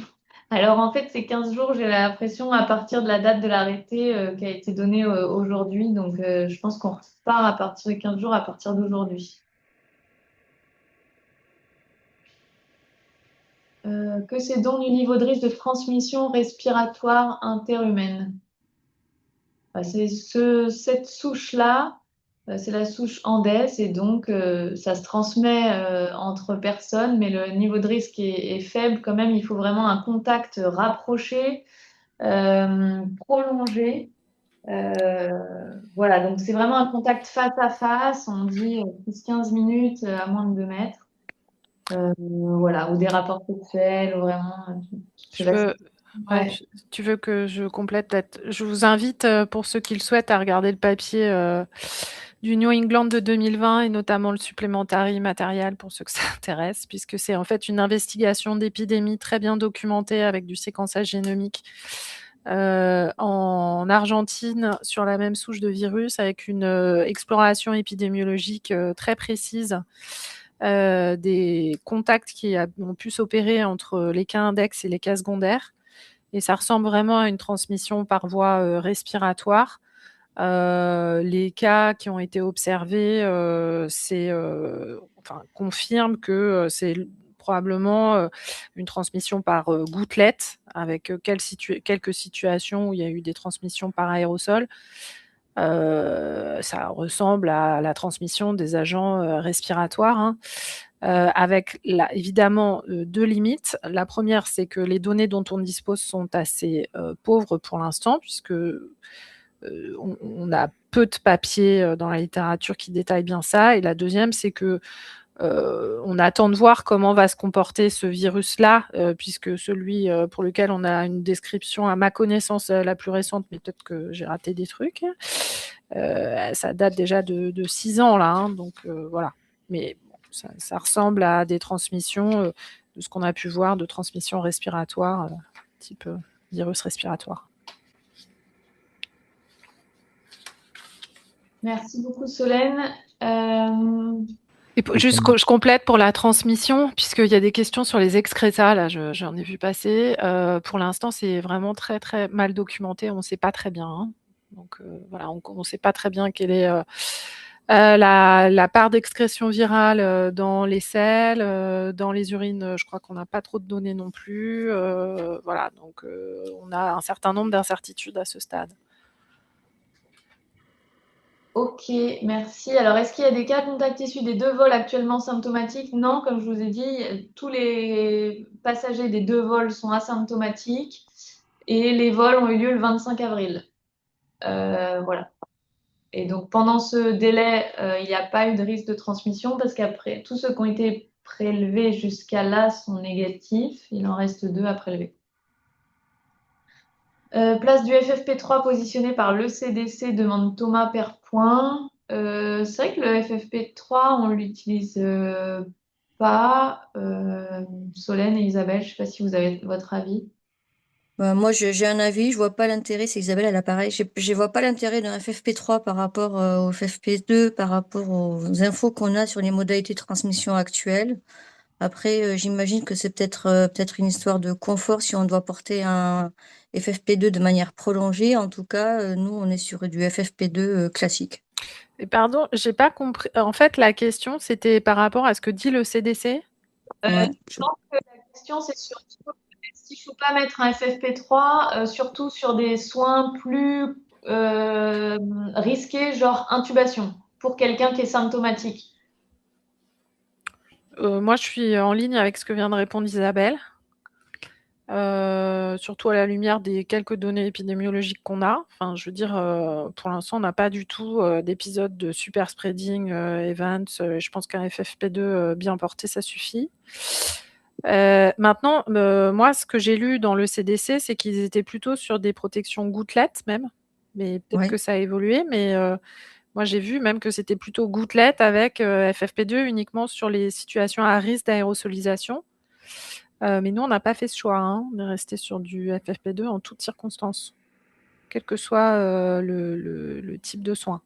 Speaker 1: Alors en fait, ces 15 jours, j'ai l'impression à partir de la date de l'arrêté qui a été donné aujourd'hui. Donc je pense qu'on repart à partir de 15 jours à partir d'aujourd'hui. Que c'est donc du niveau de risque de transmission respiratoire interhumaine? C'est cette souche-là. C'est la souche Andes et donc ça se transmet entre personnes, mais le niveau de risque est faible quand même. Il faut vraiment un contact rapproché, prolongé. Voilà, donc c'est vraiment un contact face à face. On dit 10-15 minutes à moins de 2 mètres. Voilà, ou des rapports sexuels, ou vraiment.
Speaker 3: Tu veux que je complète peut-être. Je vous invite, pour ceux qui le souhaitent, à regarder le papier du New England de 2020 et notamment le supplementary matériel pour ceux que ça intéresse, puisque c'est en fait une investigation d'épidémie très bien documentée avec du séquençage génomique en Argentine sur la même souche de virus avec une exploration épidémiologique très précise des contacts qui ont pu s'opérer entre les cas index et les cas secondaires. Et ça ressemble vraiment à une transmission par voie respiratoire. Les cas qui ont été observés confirment que c'est probablement une transmission par gouttelette, avec quelques situations où il y a eu des transmissions par aérosol. Ça ressemble à la transmission des agents respiratoires, hein. Avec évidemment 2 limites. La première, c'est que les données dont on dispose sont assez pauvres pour l'instant, puisque on a peu de papiers dans la littérature qui détaillent bien ça. Et la deuxième, c'est que on attend de voir comment va se comporter ce virus-là, puisque celui pour lequel on a une description, à ma connaissance, la plus récente, mais peut-être que j'ai raté des trucs, ça date déjà de 6 ans, là, hein, donc voilà. Mais bon, ça ressemble à des transmissions, de ce qu'on a pu voir, de transmission respiratoire, type virus respiratoire.
Speaker 1: Merci beaucoup, Solène.
Speaker 3: Et juste que je complète pour la transmission, puisqu'il y a des questions sur les excrétas, là, j'en ai vu passer. Pour l'instant, c'est vraiment très, très mal documenté. On ne sait pas très bien, hein. Donc, voilà, on ne sait pas très bien quelle est la part d'excrétion virale dans les selles, dans les urines. Je crois qu'on n'a pas trop de données non plus. Voilà, donc on a un certain nombre d'incertitudes à ce stade.
Speaker 1: Ok, merci. Alors, est-ce qu'il y a des cas contacts issus des 2 vols actuellement symptomatiques? Non, comme je vous ai dit, tous les passagers des 2 vols sont asymptomatiques et les vols ont eu lieu le 25 avril. Voilà. Et donc, pendant ce délai, il n'y a pas eu de risque de transmission parce qu'après, tous ceux qui ont été prélevés jusqu'à là sont négatifs. Il en reste 2 à prélever. Place du FFP3 positionné par l'ECDC, demande Thomas Perpoint. C'est vrai que le FFP3, on ne l'utilise pas. Solène et Isabelle, je ne sais pas si vous avez votre avis.
Speaker 4: Moi, j'ai un avis, je vois pas l'intérêt, c'est Isabelle, elle a pareil, je vois pas l'intérêt d'un FFP3 par rapport au FFP2, par rapport aux infos qu'on a sur les modalités de transmission actuelles. Après, j'imagine que c'est peut-être une histoire de confort si on doit porter un FFP2 de manière prolongée. En tout cas, nous, on est sur du FFP2 classique.
Speaker 3: Et pardon, j'ai pas compris. En fait, la question, c'était par rapport à ce que dit le CDC?
Speaker 4: Ouais.
Speaker 1: Je pense que la question, c'est surtout s'il ne faut pas mettre un FFP3, surtout sur des soins plus risqués, genre intubation, pour quelqu'un qui est symptomatique.
Speaker 3: Moi, je suis en ligne avec ce que vient de répondre Isabelle. Surtout à la lumière des quelques données épidémiologiques qu'on a. Enfin, je veux dire, pour l'instant, on n'a pas du tout d'épisode de super spreading events. Je pense qu'un FFP2 bien porté, ça suffit. Maintenant, moi, ce que j'ai lu dans le CDC, c'est qu'ils étaient plutôt sur des protections gouttelettes même, mais peut-être que ça a évolué. Mais Moi, j'ai vu même que c'était plutôt gouttelette avec FFP2 uniquement sur les situations à risque d'aérosolisation. Mais nous, on n'a pas fait ce choix. On est resté sur du FFP2 en toutes circonstances, quel que soit le type de soin.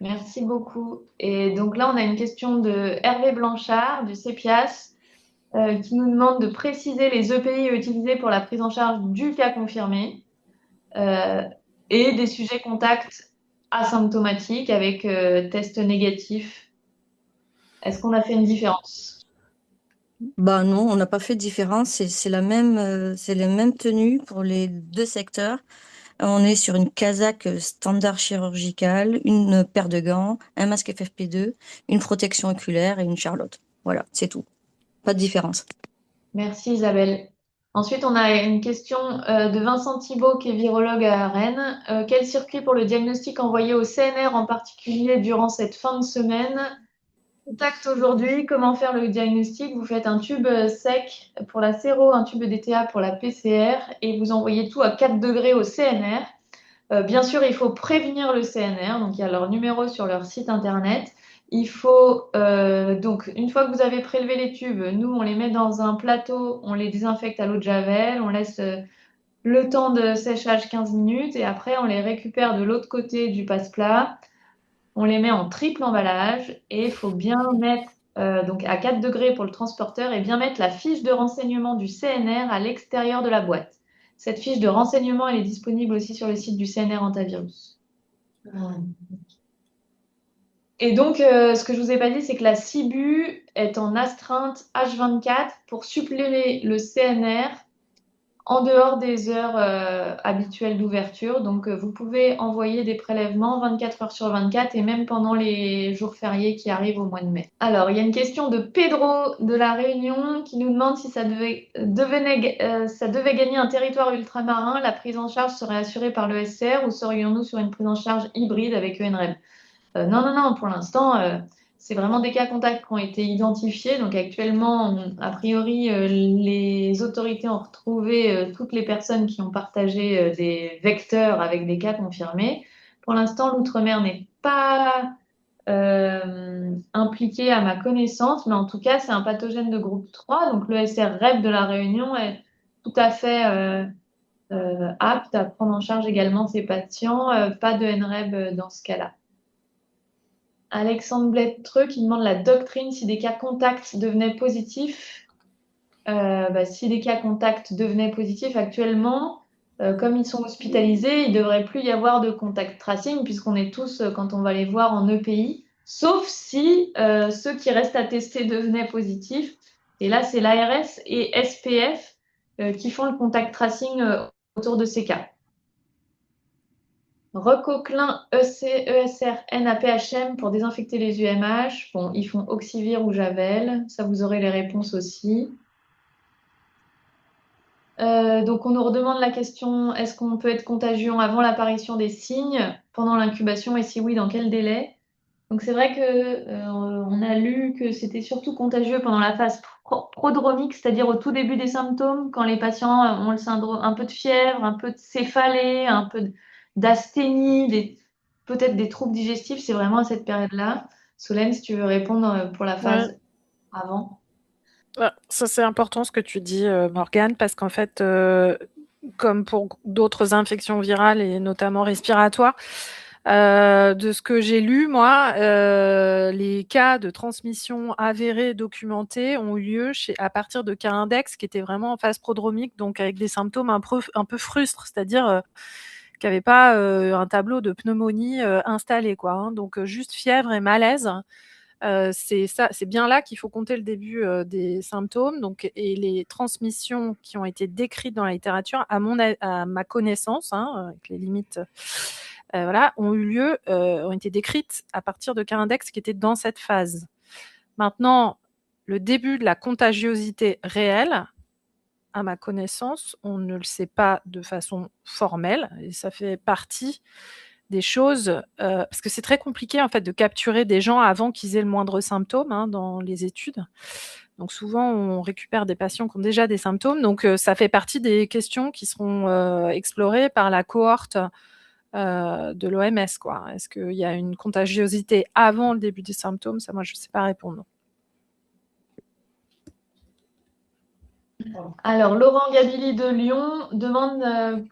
Speaker 1: Merci beaucoup. Et donc là, on a une question de Hervé Blanchard du CEPIAS qui nous demande de préciser les EPI utilisés pour la prise en charge du cas confirmé et des sujets contacts asymptomatiques avec test négatif. Est-ce qu'on a fait une différence?
Speaker 4: Bah non, on n'a pas fait de différence. C'est les mêmes tenues pour les deux secteurs. On est sur une casaque standard chirurgicale, une paire de gants, un masque FFP2, une protection oculaire et une charlotte. Voilà, c'est tout. Pas de différence.
Speaker 1: Merci Isabelle. Ensuite, on a une question de Vincent Thibault, qui est virologue à Rennes. Quel circuit pour le diagnostic envoyé au CNR en particulier durant cette fin de semaine? Contact aujourd'hui, comment faire le diagnostic? Vous faites un tube sec pour la séro, un tube DTA pour la PCR et vous envoyez tout à 4 degrés au CNR. Bien sûr, il faut prévenir le CNR, donc il y a leur numéro sur leur site internet. Il faut donc une fois que vous avez prélevé les tubes, nous on les met dans un plateau, on les désinfecte à l'eau de javel, on laisse le temps de séchage 15 minutes et après on les récupère de l'autre côté du passe-plat. On les met en triple emballage et il faut bien mettre donc à 4 degrés pour le transporteur et bien mettre la fiche de renseignement du CNR à l'extérieur de la boîte. Cette fiche de renseignement, elle est disponible aussi sur le site du CNR Antivirus. Et donc, ce que je vous ai pas dit, c'est que la CIBU est en astreinte H24 pour suppléer le CNR en dehors des heures habituelles d'ouverture. Donc, vous pouvez envoyer des prélèvements 24 heures sur 24 et même pendant les jours fériés qui arrivent au mois de mai. Alors, il y a une question de Pedro de La Réunion qui nous demande si ça devait gagner un territoire ultramarin, la prise en charge serait assurée par le SCR ou serions-nous sur une prise en charge hybride avec ENREB? Non, non, non, pour l'instant, c'est vraiment des cas contacts qui ont été identifiés. Donc actuellement, a priori, les autorités ont retrouvé toutes les personnes qui ont partagé des vecteurs avec des cas confirmés. Pour l'instant, l'outre-mer n'est pas impliqué à ma connaissance, mais en tout cas, c'est un pathogène de groupe 3. Donc le SR-REP de la Réunion est tout à fait apte à prendre en charge également ces patients. Pas de NREB dans ce cas-là. Alexandre Blettreux qui demande la doctrine si des cas contacts devenaient positifs. Si des cas contacts devenaient positifs actuellement, comme ils sont hospitalisés, il ne devrait plus y avoir de contact tracing puisqu'on est tous, quand on va les voir en EPI, sauf si ceux qui restent à tester devenaient positifs. Et là, c'est l'ARS et SPF qui font le contact tracing autour de ces cas. Recoquelin, EC, ESR, NAPHM pour désinfecter les UMH. Bon, ils font Oxivir ou Javel. Ça, vous aurez les réponses aussi. Donc, on nous redemande la question, est-ce qu'on peut être contagieux avant l'apparition des signes, pendant l'incubation, et si oui, dans quel délai? Donc, c'est vrai que on a lu que c'était surtout contagieux pendant la phase prodromique, c'est-à-dire au tout début des symptômes, quand les patients ont le syndrome, un peu de fièvre, un peu de céphalée, un peu d'asthénie, peut-être des troubles digestifs, c'est vraiment à cette période-là. Solène, si tu veux répondre pour la phase avant.
Speaker 3: Ça, c'est important ce que tu dis, Morgane, parce qu'en fait, comme pour d'autres infections virales et notamment respiratoires, de ce que j'ai lu, moi, les cas de transmission avérés documentés ont eu lieu à partir de cas index qui étaient vraiment en phase prodromique, donc avec des symptômes un peu frustres, c'est-à-dire qu'il n'y avait pas un tableau de pneumonie installé, quoi. Donc juste fièvre et malaise. C'est bien là qu'il faut compter le début des symptômes. Donc, et les transmissions qui ont été décrites dans la littérature, à ma connaissance, avec les limites, ont été décrites à partir de cas index qui étaient dans cette phase. Maintenant, le début de la contagiosité réelle, à ma connaissance, on ne le sait pas de façon formelle, et ça fait partie des choses, parce que c'est très compliqué en fait de capturer des gens avant qu'ils aient le moindre symptôme dans les études. Donc souvent, on récupère des patients qui ont déjà des symptômes. Donc ça fait partie des questions qui seront explorées par la cohorte de l'OMS, quoi. Est-ce qu'il y a une contagiosité avant le début des symptômes? Ça, moi, je ne sais pas répondre.
Speaker 1: Alors, Laurent Gabili de Lyon demande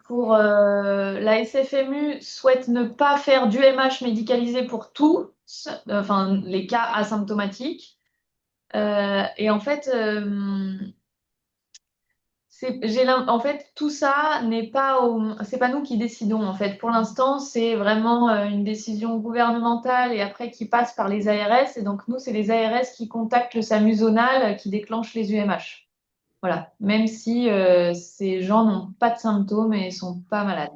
Speaker 1: pour la SFMU souhaite ne pas faire d'UMH médicalisé pour tous, enfin les cas asymptomatiques. Et en fait, en fait, tout ça n'est pas c'est pas nous qui décidons. En fait, pour l'instant, c'est vraiment une décision gouvernementale et après qui passe par les ARS. Et donc nous, c'est les ARS qui contactent le SAMU zonal qui déclenche les UMH. Voilà, même si ces gens n'ont pas de symptômes et sont pas malades.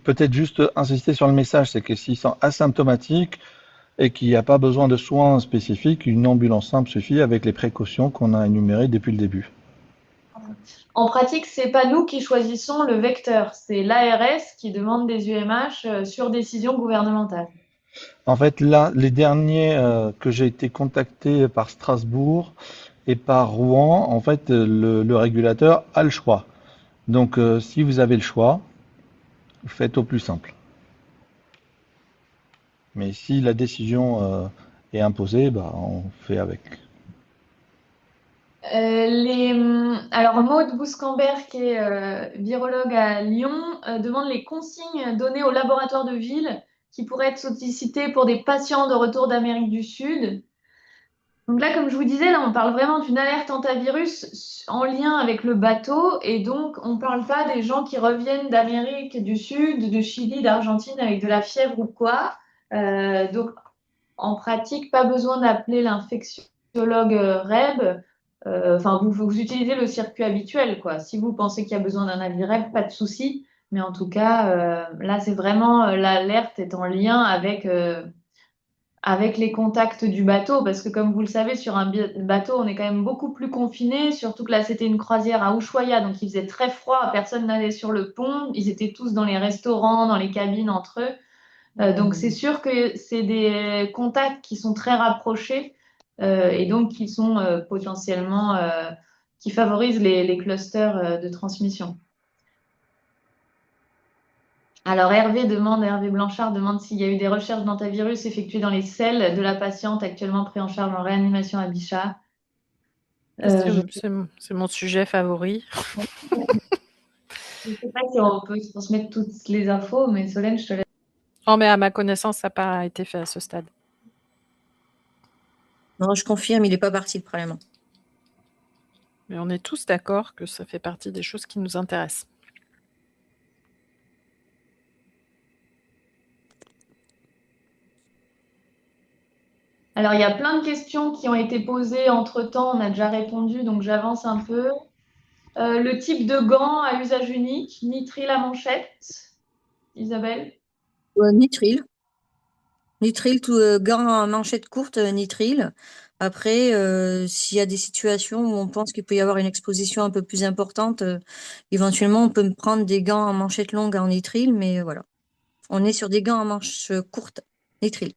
Speaker 2: Peut-être juste insister sur le message, c'est que s'ils sont asymptomatiques et qu'il n'y a pas besoin de soins spécifiques, une ambulance simple suffit avec les précautions qu'on a énumérées depuis le début.
Speaker 1: En pratique, c'est pas nous qui choisissons le vecteur, c'est l'ARS qui demande des UMH sur décision gouvernementale.
Speaker 2: En fait, là, les derniers que j'ai été contacté par Strasbourg et par Rouen, en fait, le régulateur a le choix. Donc, si vous avez le choix, faites au plus simple. Mais si la décision est imposée, bah, on fait avec.
Speaker 1: Alors, Maud Bouscambert, qui est virologue à Lyon, demande les consignes données au laboratoire de ville qui pourraient être sollicitées pour des patients de retour d'Amérique du Sud. Donc là, comme je vous disais, là, on parle vraiment d'une alerte antivirus en lien avec le bateau. Et donc, on ne parle pas des gens qui reviennent d'Amérique du Sud, de Chili, d'Argentine avec de la fièvre ou quoi. Donc, en pratique, pas besoin d'appeler l'infectiologue REB. Enfin, vous utilisez le circuit habituel, quoi. Si vous pensez qu'il y a besoin d'un avis REB, pas de souci. Mais en tout cas, là, c'est vraiment l'alerte est en lien avec les contacts du bateau, parce que comme vous le savez, sur un bateau, on est quand même beaucoup plus confiné, surtout que là, c'était une croisière à Ushuaia, donc il faisait très froid, personne n'allait sur le pont, ils étaient tous dans les restaurants, dans les cabines entre eux. Donc c'est sûr que c'est des contacts qui sont très rapprochés et donc qui sont potentiellement, qui favorisent les clusters de transmission. Alors Hervé Blanchard demande s'il y a eu des recherches d'antivirus effectuées dans les selles de la patiente actuellement prise en charge en réanimation à Bichat.
Speaker 3: C'est mon sujet favori.
Speaker 1: Je ne sais pas si on peut transmettre toutes les infos, mais Solène, je te laisse.
Speaker 3: Oh, mais à ma connaissance, ça n'a pas été fait à ce stade.
Speaker 4: Non, je confirme, il n'est pas parti le problème.
Speaker 3: Mais on est tous d'accord que ça fait partie des choses qui nous intéressent.
Speaker 1: Alors, il y a plein de questions qui ont été posées entre-temps. On a déjà répondu, donc j'avance un peu. Le type de gants à usage unique, nitrile à manchette, Isabelle?
Speaker 4: Nitril. Nitril, tout, gants à manchette courte, nitril. Après, s'il y a des situations où on pense qu'il peut y avoir une exposition un peu plus importante, éventuellement, on peut me prendre des gants à manchette longue en nitril, mais voilà. On est sur des gants à manches courtes, nitril.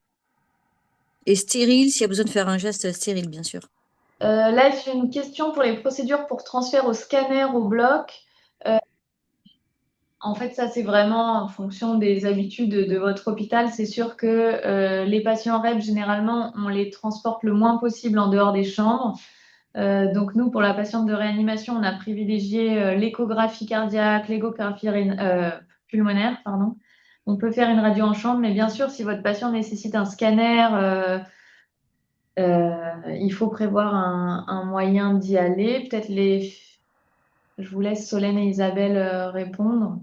Speaker 4: Et stérile, s'il y a besoin de faire un geste stérile, bien sûr.
Speaker 1: Là, j'ai une question pour les procédures pour transfert au scanner, au bloc. En fait, ça, c'est vraiment en fonction des habitudes de votre hôpital. C'est sûr que les patients REB, généralement, on les transporte le moins possible en dehors des chambres. Donc, nous, pour la patiente de réanimation, on a privilégié l'échographie cardiaque, l'échographie pulmonaire, pardon. On peut faire une radio en chambre, mais bien sûr, si votre patient nécessite un scanner, il faut prévoir un moyen d'y aller. Peut-être je vous laisse Solène et Isabelle répondre.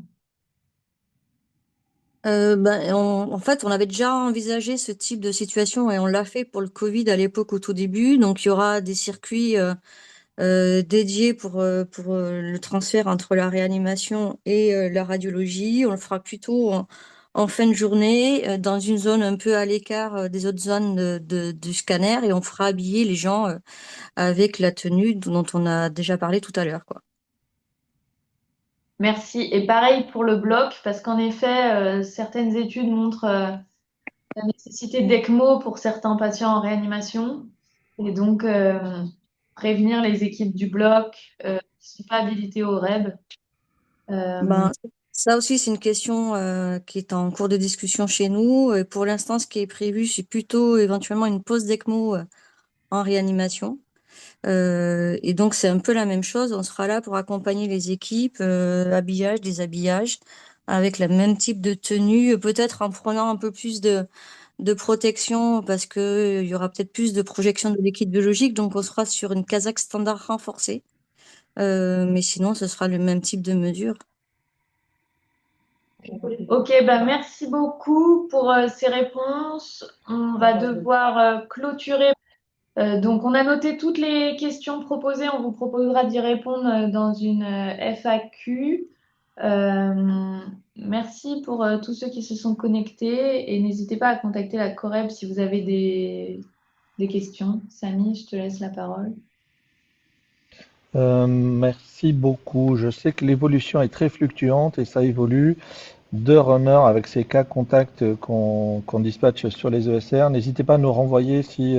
Speaker 4: En fait, on avait déjà envisagé ce type de situation et on l'a fait pour le Covid à l'époque au tout début. Donc, il y aura des circuits dédiés pour le transfert entre la réanimation et la radiologie. On le fera plutôt en fin de journée dans une zone un peu à l'écart des autres zones du scanner et on fera habiller les gens avec la tenue dont on a déjà parlé tout à l'heure, quoi.
Speaker 1: Merci. Et pareil pour le bloc, parce qu'en effet, certaines études montrent la nécessité d'ECMO pour certains patients en réanimation. Et donc, prévenir les équipes du bloc qui ne sont pas habilitées au REB.
Speaker 4: Ben, Ça aussi, c'est une question qui est en cours de discussion chez nous. Pour l'instant, ce qui est prévu, c'est plutôt éventuellement une pause d'ECMO en réanimation. Et donc, c'est un peu la même chose. On sera là pour accompagner les équipes, habillage, déshabillage, avec le même type de tenue, peut-être en prenant un peu plus de protection parce que il y aura peut-être plus de projection de liquide biologique. Donc, on sera sur une casaque standard renforcée. Mais sinon, ce sera le même type de mesure.
Speaker 1: Ok, bah merci beaucoup pour ces réponses. On va devoir clôturer. Donc, on a noté toutes les questions proposées. On vous proposera d'y répondre dans une FAQ. Merci pour tous ceux qui se sont connectés et n'hésitez pas à contacter la Coreb si vous avez des questions. Samy, je te laisse la parole.
Speaker 2: Merci beaucoup. Je sais que l'évolution est très fluctuante et ça évolue d'heure en heure avec ces cas contacts qu'on dispatche sur les ESR. N'hésitez pas à nous renvoyer si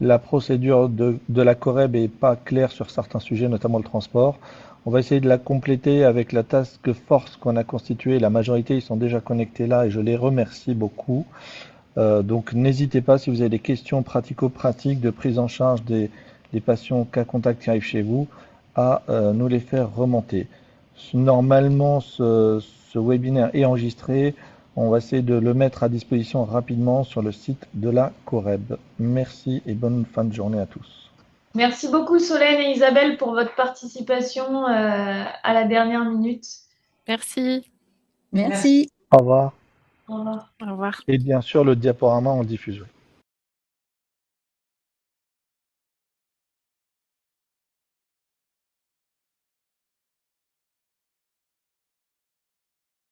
Speaker 2: la procédure de la Coreb est pas claire sur certains sujets, notamment le transport. On va essayer de la compléter avec la task force qu'on a constituée. La majorité, ils sont déjà connectés là et je les remercie beaucoup. Donc n'hésitez pas si vous avez des questions pratico-pratiques de prise en charge des patients cas contact qui arrivent chez vous à nous les faire remonter. Normalement, ce webinaire est enregistré. On va essayer de le mettre à disposition rapidement sur le site de la Coreb. Merci et bonne fin de journée à tous.
Speaker 1: Merci beaucoup Solène et Isabelle pour votre participation à la dernière minute.
Speaker 3: Merci.
Speaker 4: Merci.
Speaker 2: Au revoir.
Speaker 1: Au revoir.
Speaker 3: Au revoir.
Speaker 2: Et bien sûr, le diaporama en diffusion.